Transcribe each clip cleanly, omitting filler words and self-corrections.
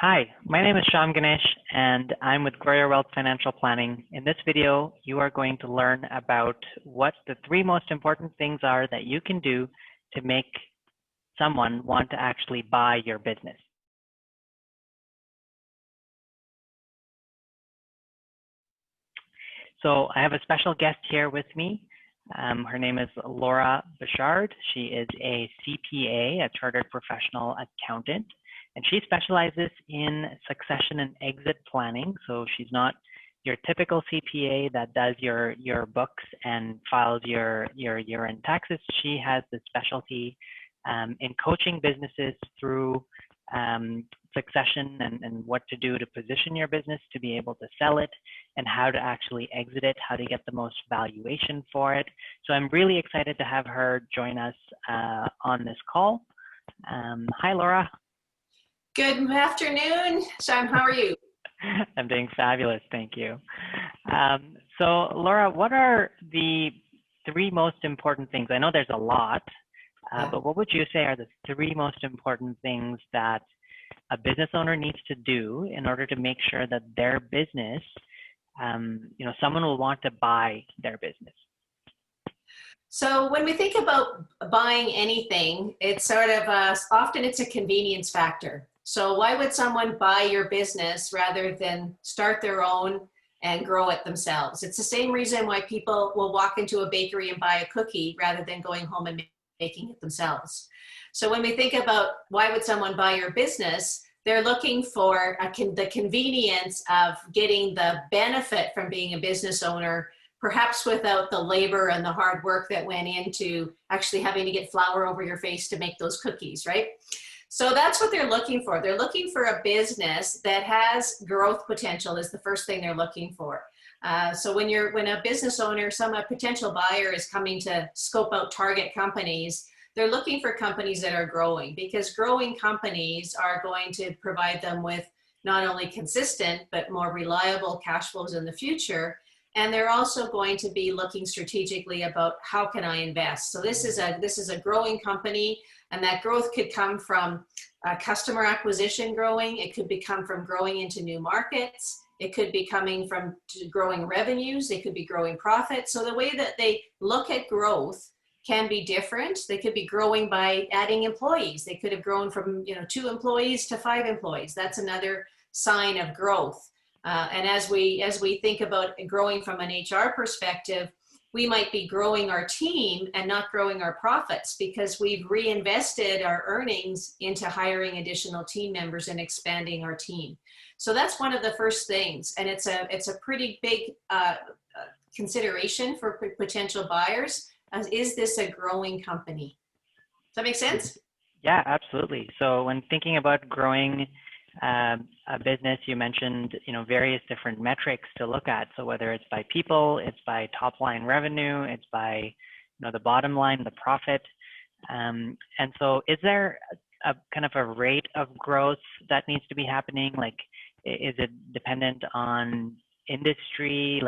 Hi, my name is Shyam Ganesh, and I'm with Grow Your Wealth Financial Planning. In this video, you are going to learn about what the three most important things are that you can do to make someone want to actually buy your business. So I have a special guest here with me. Her name is Laura Bechard. She is a CPA, a Chartered Professional Accountant, and she specializes in succession and exit planning. So she's not your typical CPA that does your books and files your year-end taxes. She has the specialty in coaching businesses through succession and what to do to position your business to be able to sell it and how to actually exit it, how to get the most valuation for it. So I'm really excited to have her join us on this call. Hi, Laura. Good afternoon, Shyam. How are you? I'm doing fabulous, thank you. So Laura, what are the three most important things? I know there's a lot, but what would you say are the three most important things that a business owner needs to do in order to make sure that their business, someone will want to buy their business? So when we think about buying anything, it's sort of often it's a convenience factor. So why would someone buy your business rather than start their own and grow it themselves? It's the same reason why people will walk into a bakery and buy a cookie rather than going home and making it themselves. So when we think about why would someone buy your business, they're looking for the convenience of getting the benefit from being a business owner, perhaps without the labor and the hard work that went into actually having to get flour over your face to make those cookies, right? So that's what they're looking for. They're looking for a business that has growth potential is the first thing they're looking for. So when a business owner, a potential buyer is coming to scope out target companies, they're looking for companies that are growing, because growing companies are going to provide them with not only consistent, but more reliable cash flows in the future. And they're also going to be looking strategically about how can I invest. So this is a growing company, and that growth could come from customer acquisition growing. It could come from growing into new markets. It could be coming from growing revenues. They could be growing profits. So the way that they look at growth can be different. They could be growing by adding employees. They could have grown from 2 employees to 5 employees. That's another sign of growth. And as we think about growing from an HR perspective, we might be growing our team and not growing our profits because we've reinvested our earnings into hiring additional team members and expanding our team. So that's one of the first things, and it's a pretty big consideration for potential buyers. Is this a growing company? Does that make sense? Yeah, absolutely. So when thinking about growing a business, you mentioned various different metrics to look at. So whether it's by people, it's by top line revenue, it's by the bottom line, the profit. And so is there a kind of a rate of growth that needs to be happening? Like, is it dependent on industry?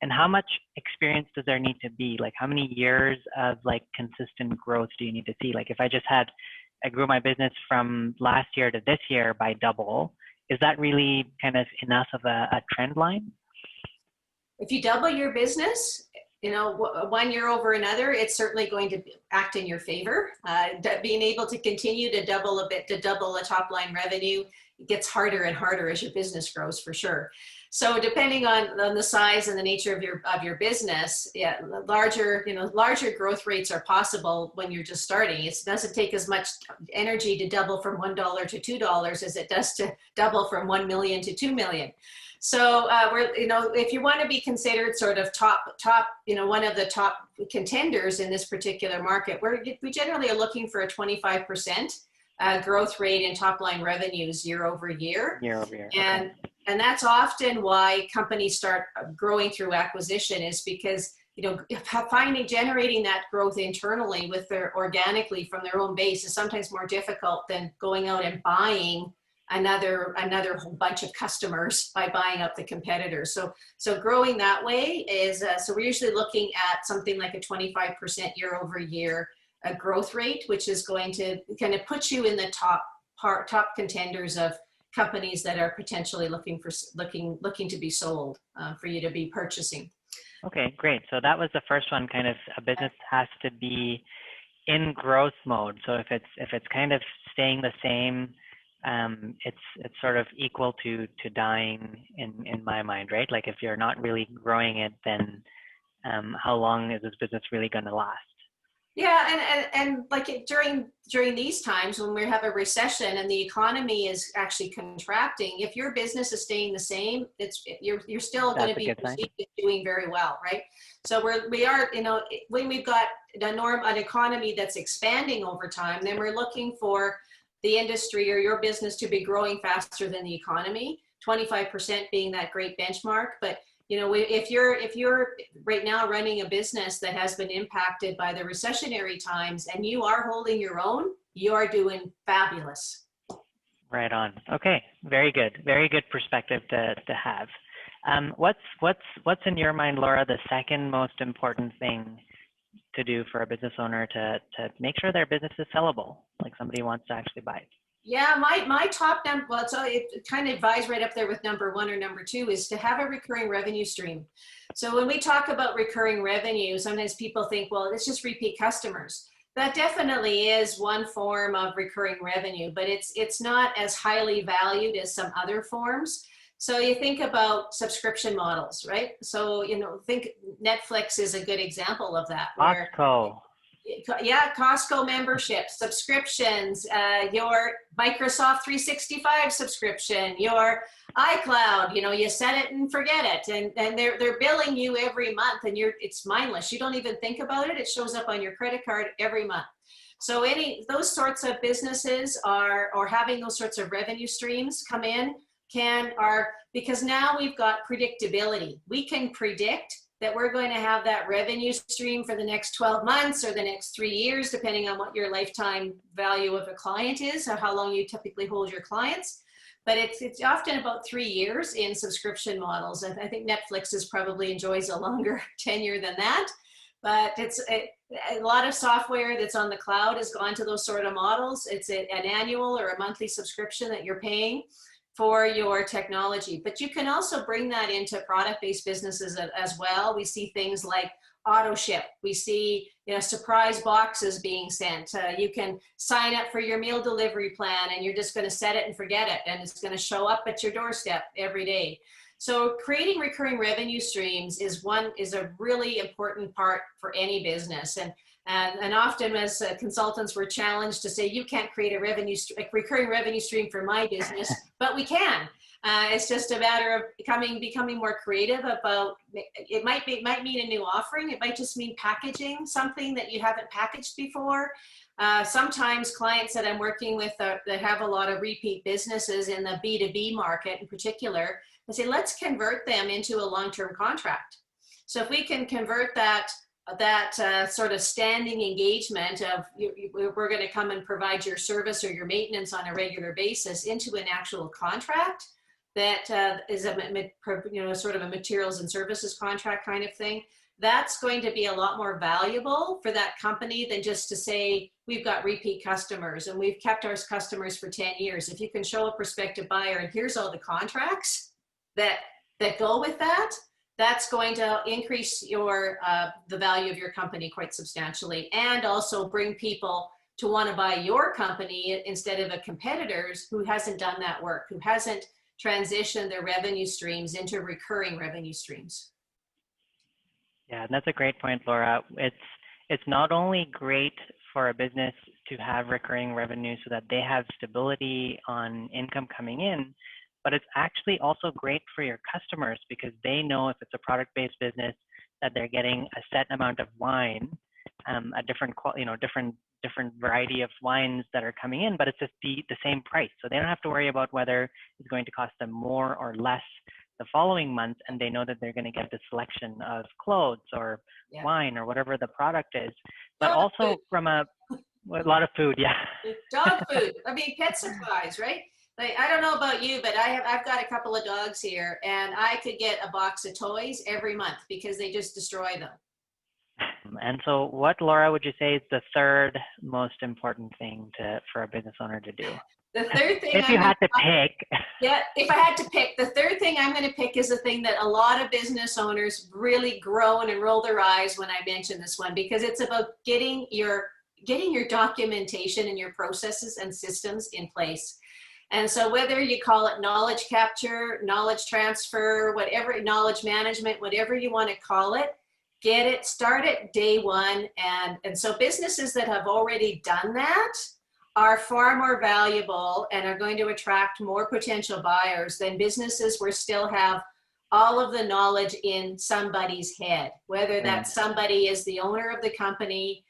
And how much experience does there need to be? Like, how many years of consistent growth do you need to see? Like, if I grew my business from last year to this year by double, is that really kind of enough of a trend line? If you double your business, 1 year over another, it's certainly going to act in your favor. Being able to continue to double a top line revenue, it gets harder and harder as your business grows, for sure. So depending on the size and the nature of your business, yeah, larger growth rates are possible when you're just starting. It doesn't take as much energy to double from $1 to $2 as it does to double from 1 million to 2 million. So if you want to be considered sort of top, one of the top contenders in this particular market, we generally are looking for a 25% growth rate in top line revenues year over year. Year over year. And okay. And that's often why companies start growing through acquisition, is because generating that growth internally organically from their own base is sometimes more difficult than going out and buying another whole bunch of customers by buying up the competitors. So growing that way is so we're usually looking at something like a 25% year over year growth rate, which is going to kind of put you in the top contenders of companies that are potentially looking to be sold for you to be purchasing. Okay, great. So that was the first one. Kind of a business has to be in growth mode. So if it's kind of staying the same, it's sort of equal to dying in my mind, right? Like if you're not really growing it, then how long is this business really going to last? Yeah, and like during these times when we have a recession and the economy is actually contracting, if your business is staying the same, you're still going to be perceived as doing very well, right? So we are, you know, when we've got an economy that's expanding over time, then we're looking for the industry or your business to be growing faster than the economy, 25% being that great benchmark. But you know, if you're right now running a business that has been impacted by the recessionary times and you are holding your own, you are doing fabulous. Right on. Okay, very good. Very good perspective to have. What's in your mind, Laura, the second most important thing to do for a business owner to make sure their business is sellable, like somebody wants to actually buy it? Yeah, my top number, well, so it kind of lies right up there with number one or number two, is to have a recurring revenue stream. So when we talk about recurring revenue, sometimes people think, well, it's just repeat customers. That definitely is one form of recurring revenue, but it's not as highly valued as some other forms. So you think about subscription models, right? So, you know, think Netflix is a good example of that. Costco. Yeah, Costco membership, subscriptions, your Microsoft 365 subscription, your iCloud, you know, you set it and forget it. And they're billing you every month and it's mindless. You don't even think about it. It shows up on your credit card every month. So those sorts of businesses or having those sorts of revenue streams come in because now we've got predictability. We can predict that we're going to have that revenue stream for the next 12 months or the next 3 years, depending on what your lifetime value of a client is or how long you typically hold your clients. But it's often about 3 years in subscription models. And I think Netflix probably enjoys a longer tenure than that. But a lot of software that's on the cloud has gone to those sort of models. It's an annual or a monthly subscription that you're paying for your technology. But you can also bring that into product-based businesses as well. We see things like auto ship. We see, you know, surprise boxes being sent. You can sign up for your meal delivery plan and you're just going to set it and forget it. And it's going to show up at your doorstep every day. So creating recurring revenue streams is a really important part for any business. And often as consultants, we're challenged to say, you can't create a recurring revenue stream for my business, but we can. It's just a matter of becoming more creative about, it might mean a new offering. It might just mean packaging something that you haven't packaged before. Sometimes clients that I'm working with that have a lot of repeat businesses in the B2B market in particular, I say, let's convert them into a long-term contract. So if we can convert that sort of standing engagement of we're going to come and provide your service or your maintenance on a regular basis into an actual contract that is sort of a materials and services contract kind of thing, that's going to be a lot more valuable for that company than just to say, we've got repeat customers and we've kept our customers for 10 years. If you can show a prospective buyer and here's all the contracts that go with that, that's going to increase the value of your company quite substantially, and also bring people to want to buy your company instead of a competitor's who hasn't done that work, who hasn't transitioned their revenue streams into recurring revenue streams. Yeah, and that's a great point, Laura. It's not only great for a business to have recurring revenue so that they have stability on income coming in, but it's actually also great for your customers because they know if it's a product-based business that they're getting a set amount of wine, a different variety of wines that are coming in, but it's just the same price. So they don't have to worry about whether it's going to cost them more or less the following month, and they know that they're going to get the selection of clothes or wine or whatever the product is. But Dog also food. from a lot of food, yeah. Dog food. I mean, pet supplies, right? Like, I don't know about you, but I've got a couple of dogs here, and I could get a box of toys every month because they just destroy them. And so what, Laura, would you say is the third most important thing for a business owner to do? The third thing If you had to pick. Yeah, if I had to pick, the third thing I'm going to pick is the thing that a lot of business owners really groan and roll their eyes when I mention this one, because it's about getting your documentation and your processes and systems in place. And so whether you call it knowledge capture, knowledge transfer, whatever, knowledge management, whatever you want to call it, start it day one. And so businesses that have already done that are far more valuable and are going to attract more potential buyers than businesses where still have all of the knowledge in somebody's head, whether that somebody is the owner of the company,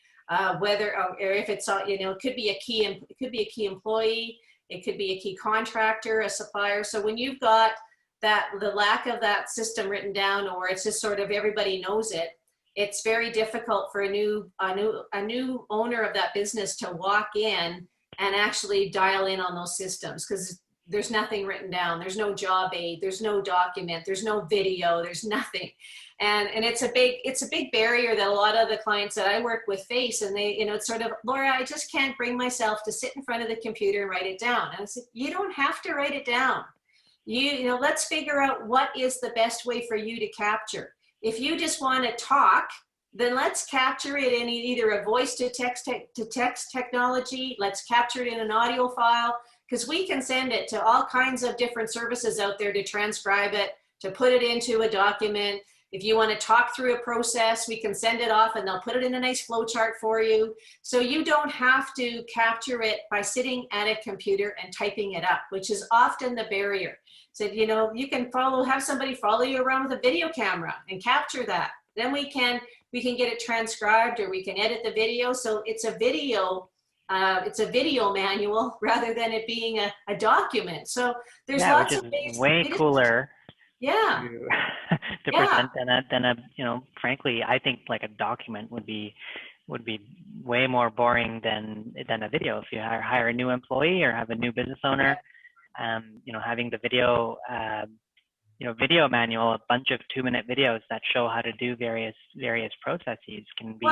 whether, or if it's, it could be a key employee, it could be a key contractor, a supplier. So when you've got the lack of that system written down, or it's just sort of everybody knows it, it's very difficult for a new owner of that business to walk in and actually dial in on those systems, because there's nothing written down. There's no job aid. There's no document. There's no video. There's nothing. And it's a big barrier that a lot of the clients that I work with face. And they, it's sort of, Laura, I just can't bring myself to sit in front of the computer and write it down. And I said, you don't have to write it down. Let's figure out what is the best way for you to capture. If you just want to talk, then let's capture it in either a voice to text technology. Let's capture it in an audio file, because we can send it to all kinds of different services out there to transcribe it, to put it into a document. If you want to talk through a process, we can send it off and they'll put it in a nice flow chart for you. So you don't have to capture it by sitting at a computer and typing it up, which is often the barrier. So, you can have somebody follow you around with a video camera and capture that. Then we can get it transcribed, or we can edit the video. So it's a video manual rather than it being a document. So there's lots of ways. Way cooler. Yeah. To present than a frankly, I think like a document would be way more boring than a video. If you hire a new employee or have a new business owner, having the video video manual, a bunch of 2-minute videos that show how to do various processes can be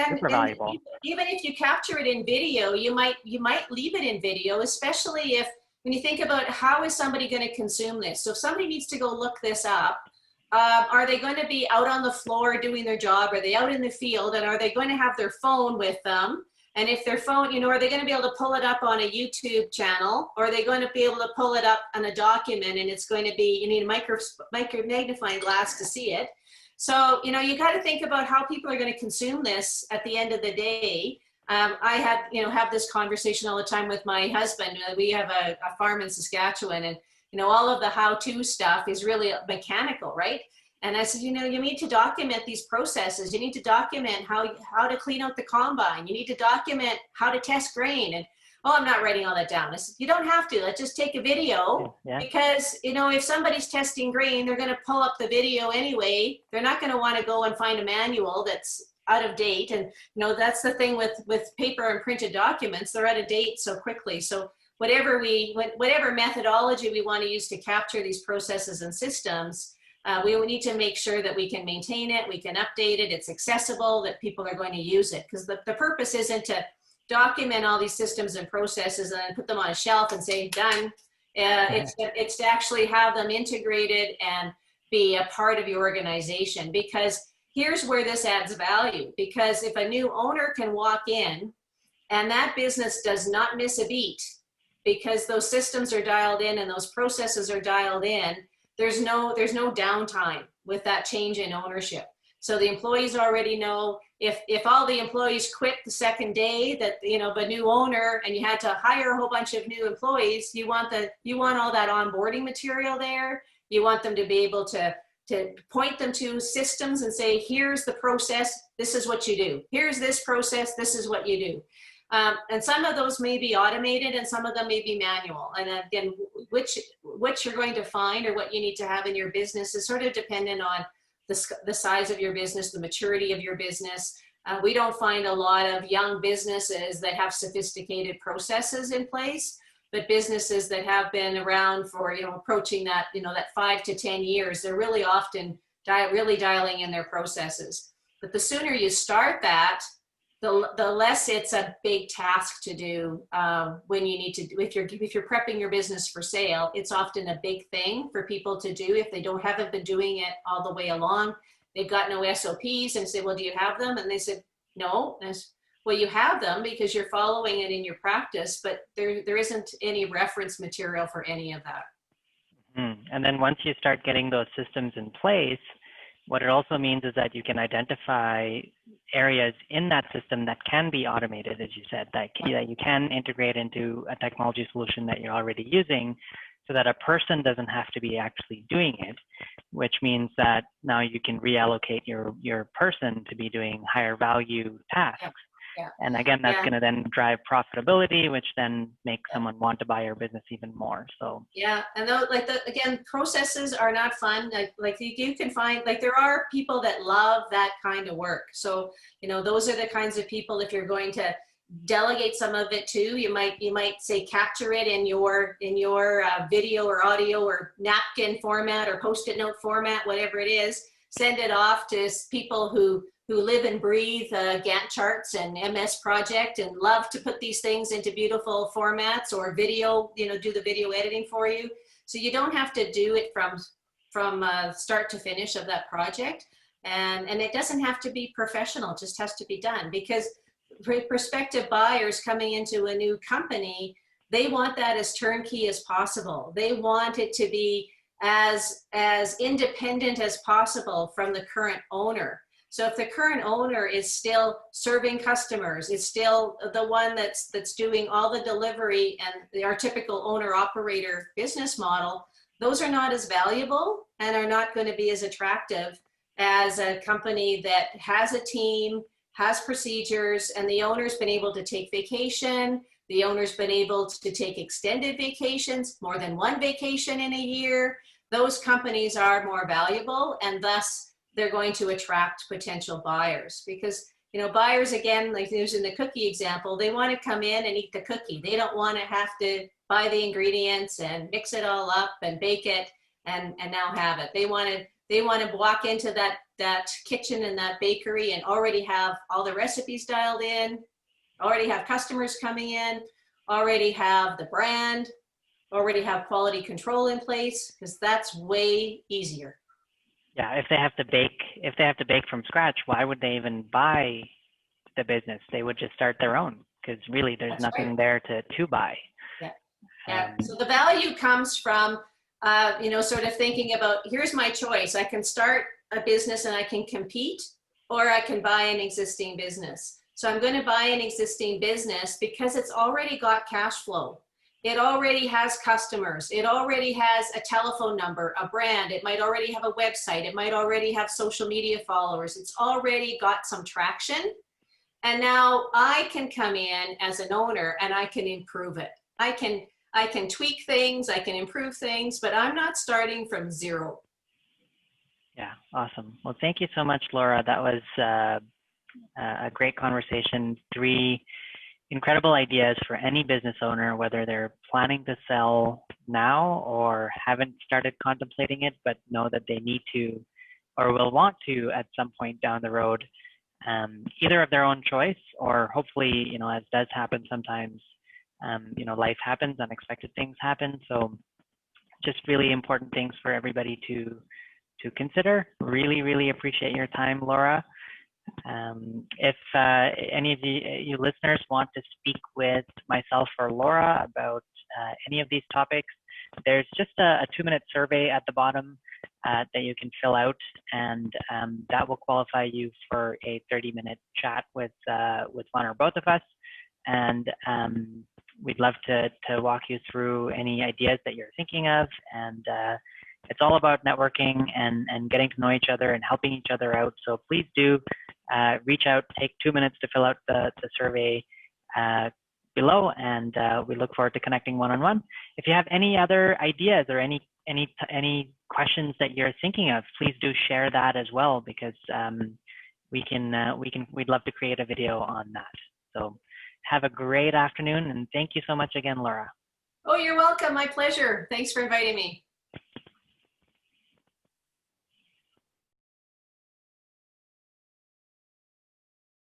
super valuable. Even if you capture it in video, you might leave it in video, especially when you think about how is somebody going to consume this. So if somebody needs to go look this up, are they going to be out on the floor doing their job? Are they out in the field? And are they going to have their phone with them? And if their phone, are they going to be able to pull it up on a YouTube channel? Or are they going to be able to pull it up on a document, and it's going to be, you need a micro magnifying glass to see it. So, you got to think about how people are going to consume this at the end of the day. I have this conversation all the time with my husband. We have a farm in Saskatchewan, and, all of the how-to stuff is really mechanical, right? And I said, you need to document these processes. You need to document how to clean out the combine. You need to document how to test grain. And, I'm not writing all that down. I said, you don't have to. Let's just take a video. Because, if somebody's testing grain, they're going to pull up the video anyway. They're not going to want to go and find a manual that's out of date. And, that's the thing with paper and printed documents. They're out of date so quickly. So whatever methodology we want to use to capture these processes and systems, we need to make sure that we can maintain it, we can update it, it's accessible, that people are going to use it. Because the purpose isn't to document all these systems and processes and then put them on a shelf and say, done. It's to actually have them integrated and be a part of your organization. Because here's where this adds value. Because if a new owner can walk in and that business does not miss a beat, because those systems are dialed in and those processes are dialed in, there's no downtime with that change in ownership. So the employees already know if all the employees quit the second day that, the new owner, and you had to hire a whole bunch of new employees, you want all that onboarding material there. You want them to be able to point them to systems and say, here's the process, this is what you do. Here's this process, this is what you do. And some of those may be automated and some of them may be manual. And again, which you're going to find or what you need to have in your business is sort of dependent on the size of your business, the maturity of your business. We don't find a lot of young businesses that have sophisticated processes in place, but businesses that have been around for, approaching that, that 5 to 10 years, they're really often really dialing in their processes. But the sooner you start that, the less it's a big task to do when you need to, if you're prepping your business for sale, it's often a big thing for people to do if they haven't been doing it all the way along. They've got no SOPs and say, well, do you have them? And they said, no. And I said, well, you have them because you're following it in your practice, but there isn't any reference material for any of that. And then once you start getting those systems in place, what it also means is that you can identify areas in that system that can be automated, as you said, that you can integrate into a technology solution that you're already using, so that a person doesn't have to be actually doing it, which means that now you can reallocate your person to be doing higher value tasks. Yeah. And again, that's going to then drive profitability, which then makes someone want to buy your business even more. So yeah, and though, again, processes are not fun. Like you can find, like, there are people that love that kind of work. So those are the kinds of people, if you're going to delegate some of it to, you might say capture it in your video or audio or napkin format or post-it note format, whatever it is. Send it off to people who live and breathe Gantt charts and MS Project and love to put these things into beautiful formats, or video, do the video editing for you. So you don't have to do it from start to finish of that project. And it doesn't have to be professional, it just has to be done, because prospective buyers coming into a new company, they want that as turnkey as possible. They want it to be as independent as possible from the current owner. So if the current owner is still serving customers, is still the one that's doing all the delivery and our typical owner-operator business model, those are not as valuable and are not going to be as attractive as a company that has a team, has procedures, and the owner's been able to take vacation, the owner's been able to take extended vacations, more than one vacation in a year. Those companies are more valuable, and thus they're going to attract potential buyers, because buyers, again, like using the cookie example, they want to come in and eat the cookie. They don't want to have to buy the ingredients and mix it all up and bake it and now have it. They want to walk into that kitchen and that bakery and already have all the recipes dialed in, already have customers coming in, already have the brand, already have quality control in place, because that's way easier. Yeah, if they have to bake from scratch, why would they even buy the business? They would just start their own, because really there's That's nothing right. there to buy. Yeah. So the value comes from sort of thinking about, here's my choice. I can start a business and I can compete, or I can buy an existing business. So I'm going to buy an existing business because it's already got cash flow. It already has customers. It already has a telephone number, a brand. It might already have a website. It might already have social media followers. It's already got some traction. And now I can come in as an owner and I can improve it. I can tweak things, I can improve things, but I'm not starting from zero. Yeah, awesome. Well, thank you so much, Laura. That was a great conversation. 3 incredible ideas for any business owner, whether they're planning to sell now or haven't started contemplating it, but know that they need to or will want to at some point down the road, either of their own choice, or hopefully, as does happen sometimes, life happens, unexpected things happen. So just really important things for everybody to consider. Really, really appreciate your time, Laura. If any of you listeners want to speak with myself or Laura about any of these topics, there's just a 2-minute survey at the bottom that you can fill out, and that will qualify you for a 30-minute chat with one or both of us. And we'd love to walk you through any ideas that you're thinking of. And it's all about networking and getting to know each other and helping each other out. So please do reach out, take 2 minutes to fill out the survey below, and we look forward to connecting one-on-one. If you have any other ideas or any questions that you're thinking of, please do share that as well, because we'd love to create a video on that. So have a great afternoon, and thank you so much again, Laura. Oh, you're welcome. My pleasure. Thanks for inviting me.